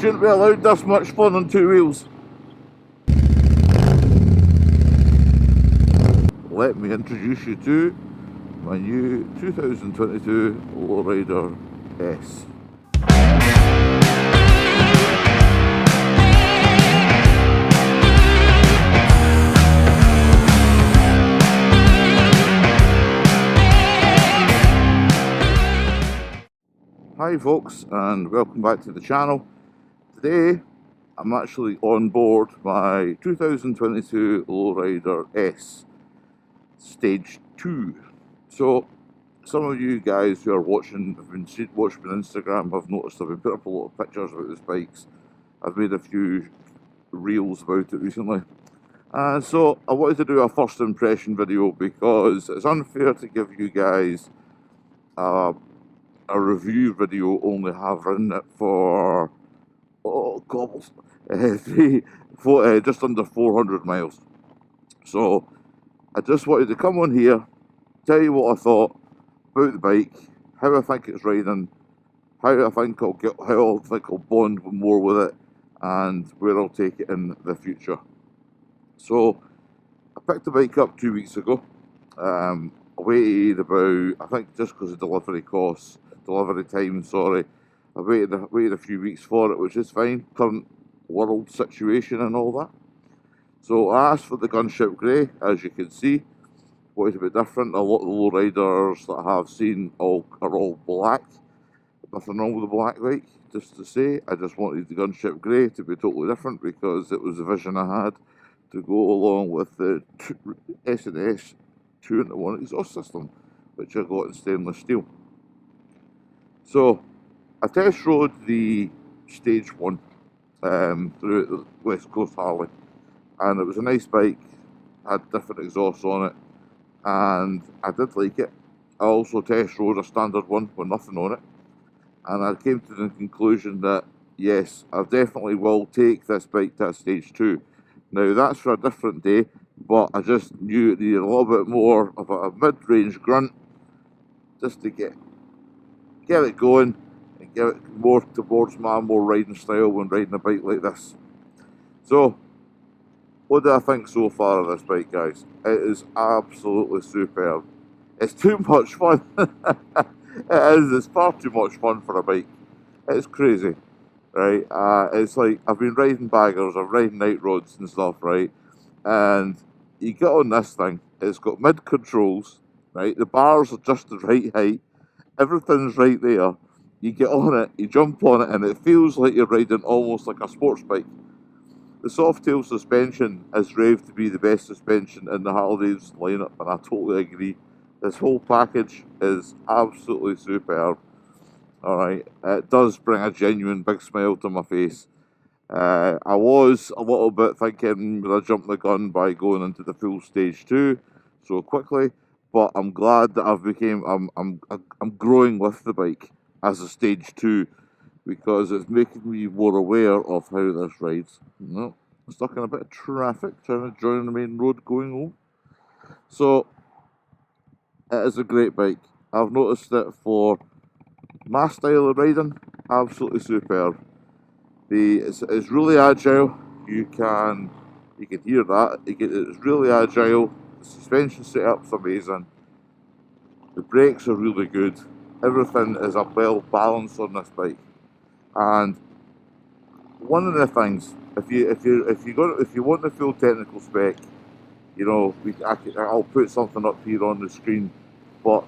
Shouldn't be allowed this much fun on two wheels. Let me introduce you to my new 2022 Lowrider S. Hi folks, and welcome back to the channel. Today I'm actually on board my 2022 Lowrider S Stage 2. So some of you guys who are watching, have been watching me on Instagram, have noticed I've been putting up a lot of pictures about these bikes. I've made a few reels about it recently. And so I wanted to do a first impression video because it's unfair to give you guys a review video only having it for just under 400 miles. So I just wanted to come on here, tell you what I thought about the bike, how I think it's riding, how I think I'll bond more with it, and where I'll take it in the future. So I picked the bike up 2 weeks ago. I waited about, I think just because of delivery time, I waited a few weeks for it, which is fine, current world situation and all that. So I asked for the gunship grey, as you can see. What is a bit different, a lot of the lowriders that I have seen are all black. Nothing wrong with the black bike, just to say. I just wanted the gunship grey to be totally different because it was the vision I had to go along with the S&S 2-in-1 exhaust system, which I got in stainless steel. So I test rode the Stage 1 through the West Coast Harley, and it was a nice bike, had different exhausts on it, and I did like it. I also test rode a standard one with nothing on it, and I came to the conclusion that yes, I definitely will take this bike to a Stage 2. Now that's for a different day, but I just knew it needed a little bit more of a mid-range grunt just to get it going and get it more towards my more riding style when riding a bike like this. So what do I think so far of this bike, guys? It is absolutely superb. It's too much fun. It's far too much fun for a bike. It's crazy, right? It's like, I've been riding baggers, I'm riding night roads and stuff, right? And you get on this thing, it's got mid controls, right? The bars are just the right height, everything's right there. You get on it, you jump on it, and it feels like you're riding almost like a sports bike. The soft tail suspension is raved to be the best suspension in the Harley-Davidson lineup, and I totally agree. This whole package is absolutely superb. Alright, it does bring a genuine big smile to my face. I was a little bit thinking that I jumped the gun by going into the full Stage 2 so quickly, but I'm glad that I'm growing with the bike as a Stage 2, because it's making me more aware of how this rides. No, I'm stuck in a bit of traffic trying to join the main road going home. So it is a great bike. I've noticed it for my style of riding, absolutely superb. It's really agile. You can hear that. It's really agile. The suspension setup's amazing. The brakes are really good. Everything is well balanced on this bike. And one of the things, if you want the full technical spec, you know, I'll put something up here on the screen. But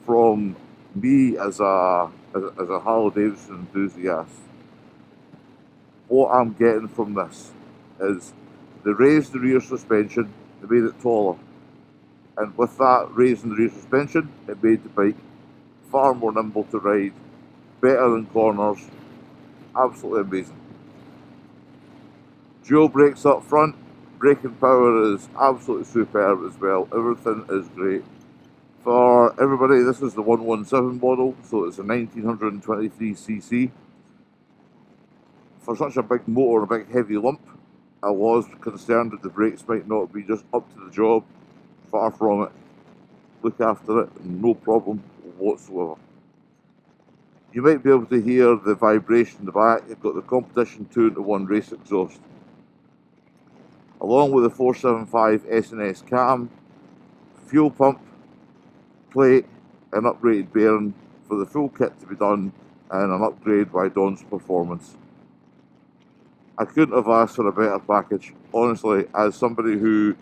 from me as a Harley-Davidson enthusiast, what I'm getting from this is they raised the rear suspension, they made it taller, and with that raising the rear suspension, it made the bike far more nimble to ride, better in corners, absolutely amazing. Dual brakes up front, braking power is absolutely superb as well, everything is great. For everybody, this is the 117 model, so it's a 1923cc. For such a big motor, a big heavy lump, I was concerned that the brakes might not be just up to the job. Far from it. Look after it, no problem whatsoever. You might be able to hear the vibration in the back. You've got the competition 2-in-1 race exhaust, along with the 475 S&S cam, fuel pump, plate, and upgraded bearing for the full kit to be done, and an upgrade by Don's Performance. I couldn't have asked for a better package. Honestly, as somebody who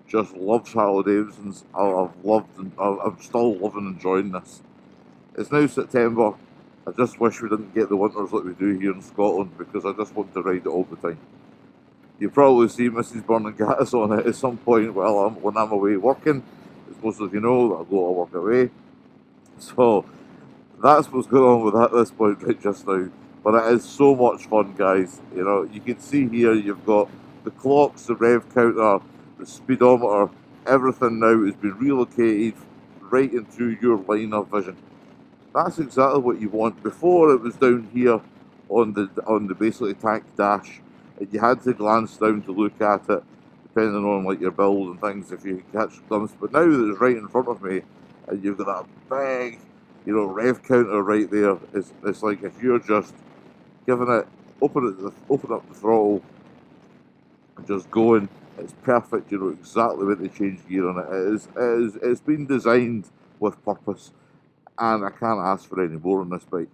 just loves Harley Davidsons, I'm still loving and enjoying this. It's now September. I just wish we didn't get the winters like we do here in Scotland, because I just want to ride it all the time. You'll probably see Mrs. Burning Gas on it at some point when I'm away working. As most of you know, I'll go to work away. So that's what's going on with that at this point right just now. But it is so much fun, guys. You know, you can see here you've got the clocks, the rev counter, the speedometer, everything now has been relocated right into your line of vision. That's exactly what you want. Before, it was down here on the basically tank dash, and you had to glance down to look at it, depending on like your build and things, if you could catch a glimpse. But now that it's right in front of me, and you've got that big, you know, rev counter right there, it's like if you're just giving it, open up the throttle, and just going, it's perfect. You know exactly when to change gear on it. It's been designed with purpose, and I can't ask for any more on this bike.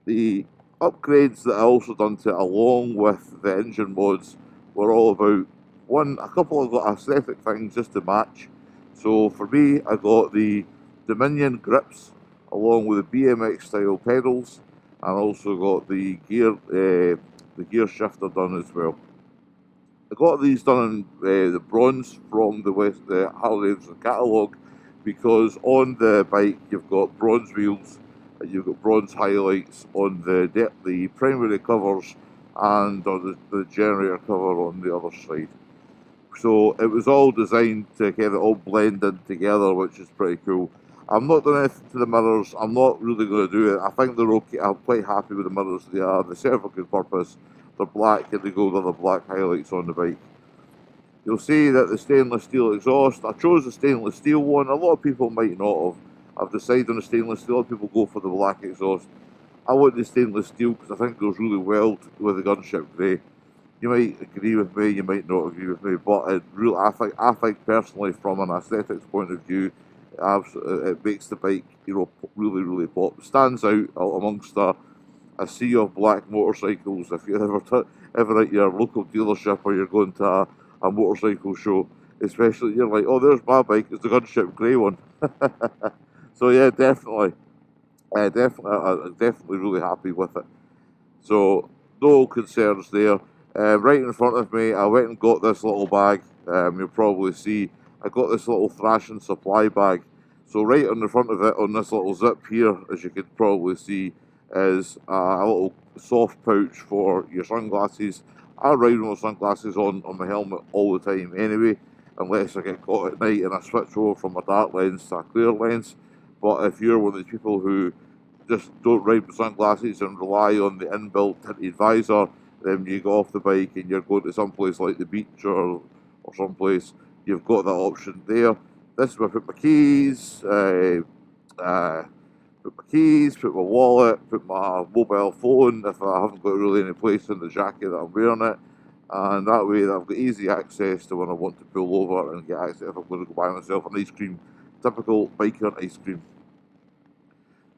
The upgrades that I also done to it, along with the engine mods, were all about a couple of aesthetic things just to match. So for me, I got the Dominion grips along with the BMX style pedals, and also got the gear shifter done as well. I got these done in the bronze from the Harley Davidson catalogue, because on the bike you've got bronze wheels and you've got bronze highlights on the primary covers and on the generator cover on the other side. So it was all designed to get it all blended together, which is pretty cool. I'm not doing anything to the mirrors. I'm not really going to do it. I think they're okay. I'm quite happy with the mirrors they are. They serve a good purpose. They're black and they go with other black highlights on the bike. You'll see that the stainless steel exhaust, I chose the stainless steel one. A lot of people might not have. I've decided on the stainless steel. A lot of people go for the black exhaust. I want the stainless steel because I think it goes really well with the gunship grey. You might agree with me, you might not agree with me, but I think personally, from an aesthetics point of view, it makes the bike, you know, really, really pop. It stands out amongst a sea of black motorcycles. If you're ever at your local dealership or you're going to a motorcycle show, especially, you're like, oh, there's my bike, it's the gunship grey one. So yeah, definitely, I'm definitely really happy with it. So no concerns there. Right in front of me, I went and got this little bag. You'll probably see I got this little thrashing supply bag. So right on the front of it, on this little zip here, as you could probably see, is a little soft pouch for your sunglasses. I ride with my sunglasses on my helmet all the time anyway, unless I get caught at night and I switch over from a dark lens to a clear lens. But if you're one of the people who just don't ride with sunglasses and rely on the inbuilt tinted visor, then you go off the bike and you're going to some place like the beach or someplace, you've got that option there. This is where I put my keys, put my wallet, put my mobile phone if I haven't got really any place in the jacket that I'm wearing it. And that way I've got easy access to when I want to pull over and get access if I'm going to go buy myself an ice cream. Typical biker ice cream.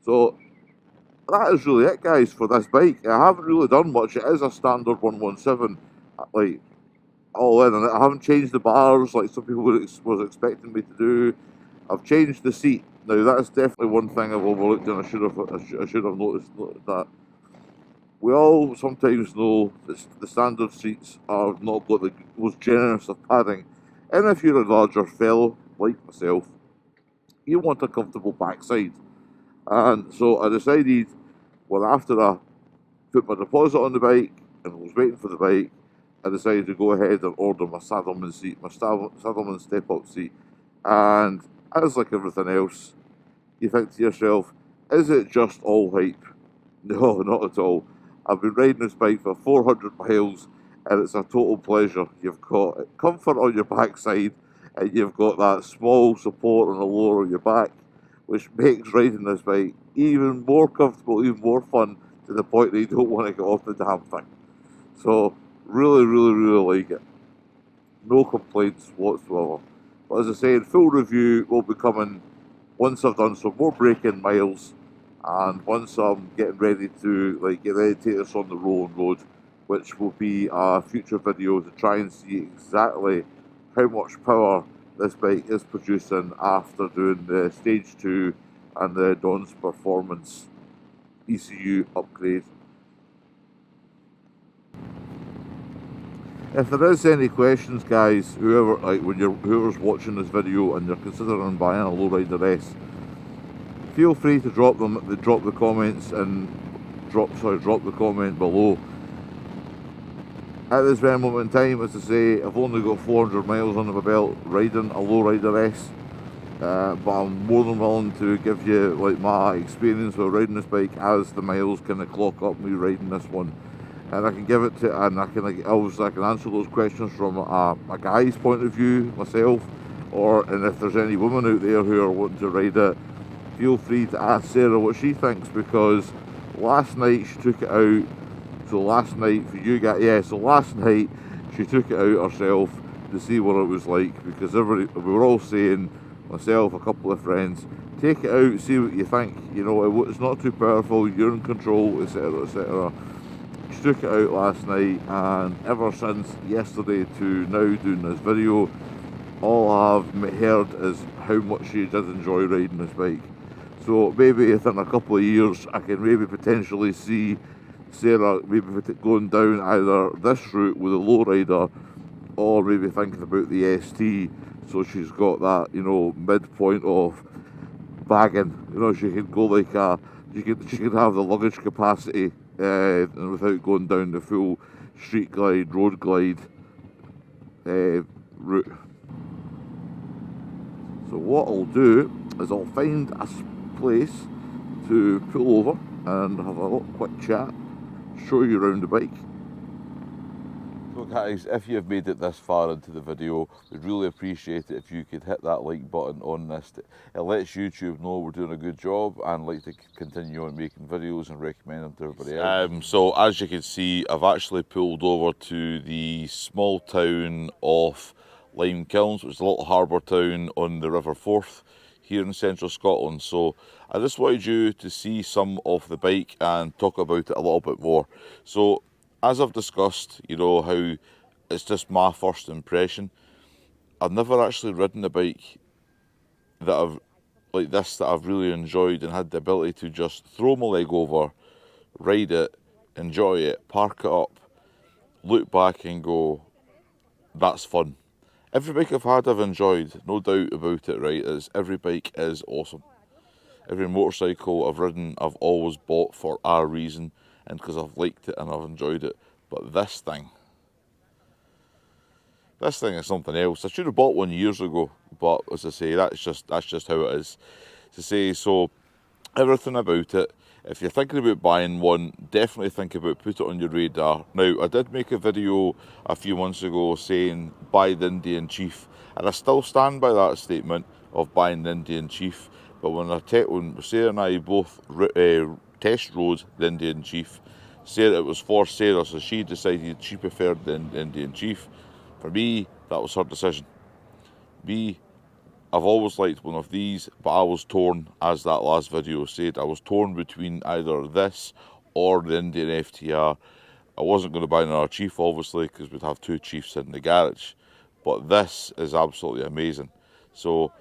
So that is really it, guys, for this bike. I haven't really done much. It is a standard 117, like, all in, and I haven't changed the bars like some people was expecting me to do. I've changed the seat. Now that's definitely one thing I've overlooked, and I should have noticed that. We all sometimes know that the standard seats are not got the most generous of padding, and if you're a larger fellow like myself, you want a comfortable backside. And so I decided, well, after I put my deposit on the bike and was waiting for the bike, I decided to go ahead and order my Saddleman seat, my Saddleman step-up seat. And as like everything else, you think to yourself, is it just all hype? No, not at all. I've been riding this bike for 400 miles and it's a total pleasure. You've got comfort on your backside and you've got that small support on the lower of your back, which makes riding this bike even more comfortable, even more fun, to the point that you don't want to get off the damn thing. So really, really, really like it. No complaints whatsoever. But as I said, full review will be coming once I've done some more break-in miles, and once I'm getting ready to get ready to take this on the rolling road, which will be a future video to try and see exactly how much power this bike is producing after doing the stage 2 and the Dawn's Performance ECU upgrade. If there is any questions, guys, whoever's watching this video and you're considering buying a Lowrider S, feel free to drop the comments and drop the comment below. At this very moment in time, as I say, I've only got 400 miles under my belt riding a Lowrider S, but I'm more than willing to give you my experience with riding this bike as the miles kind of clock up me riding this one. And I can give it to, and I can obviously I can answer those questions from a guy's point of view myself, and if there's any women out there who are wanting to ride it, feel free to ask Sarah what she thinks, because last night she took it out. So last night for you guys, so last night she took it out herself to see what it was like, because we were all saying, myself, a couple of friends, take it out, see what you think. You know, it's not too powerful, you're in control, etc., etc. She took it out last night, and ever since yesterday to now doing this video, all I've heard is how much she did enjoy riding this bike. So maybe within a couple of years I can maybe potentially see Sarah maybe going down either this route with a Lowrider, or maybe thinking about the ST, so she's got that, you know, midpoint of bagging. You know, she can go she can have the luggage capacity and without going down the full street glide, road glide route. So what I'll do is I'll find a place to pull over and have a little quick chat, show you around the bike. So guys, if you've made it this far into the video, we'd really appreciate it if you could hit that like button on this. It lets YouTube know we're doing a good job and like to continue on making videos and recommend them to everybody else. So as you can see, I've actually pulled over to the small town of Limekilns, which is a little harbour town on the River Forth here in central Scotland. So I just wanted you to see some of the bike and talk about it a little bit more. So as I've discussed, you know, how it's just my first impression. I've never actually ridden a bike that I've really enjoyed and had the ability to just throw my leg over, ride it, enjoy it, park it up, look back and go, that's fun. Every bike I've had I've enjoyed, no doubt about it, right? Every bike is awesome. Every motorcycle I've ridden I've always bought for a reason, and because I've liked it and I've enjoyed it. But this thing is something else. I should have bought one years ago, but as I say, that's just how it is. To say, so everything about it, if you're thinking about buying one, definitely think about put it on your radar. Now, I did make a video a few months ago saying buy the Indian Chief, and I still stand by that statement of buying the Indian Chief. But when Sarah and I both test rode the Indian Chief, it was for Sarah, so she decided she preferred the Indian Chief. For me, that was her decision. I've always liked one of these, but I was torn, as that last video said, I was torn between either this or the Indian FTR. I wasn't going to buy another Chief, obviously, because we'd have two Chiefs in the garage. But this is absolutely amazing. So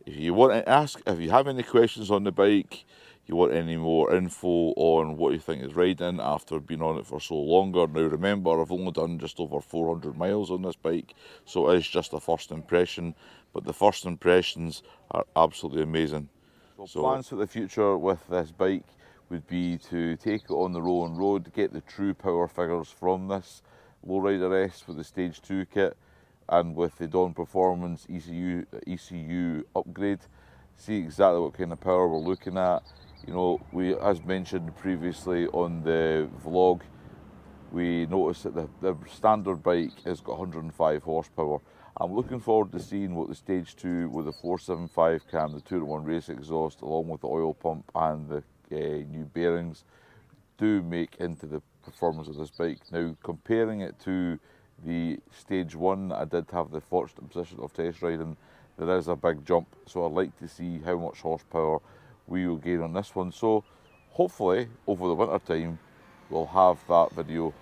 if you want to ask, if you have any questions on the bike, you want any more info on what you think is riding after being on it for so longer. Now remember, I've only done just over 400 miles on this bike, so it is just a first impression, but the first impressions are absolutely amazing. So plans for the future with this bike would be to take it on the rolling road, get the true power figures from this Lowrider S with the Stage 2 kit and with the Dawn Performance ECU upgrade, see exactly what kind of power we're looking at. You know, as mentioned previously on the vlog, we noticed that the standard bike has got 105 horsepower. I'm looking forward to seeing what the Stage 2 with the 475 cam, the 2-in-1 race exhaust, along with the oil pump and the new bearings, do make into the performance of this bike. Now, comparing it to the Stage 1 I did have the fortunate position of test riding, there is a big jump, so I'd like to see how much horsepower we will gain on this one. So hopefully over the winter time we'll have that video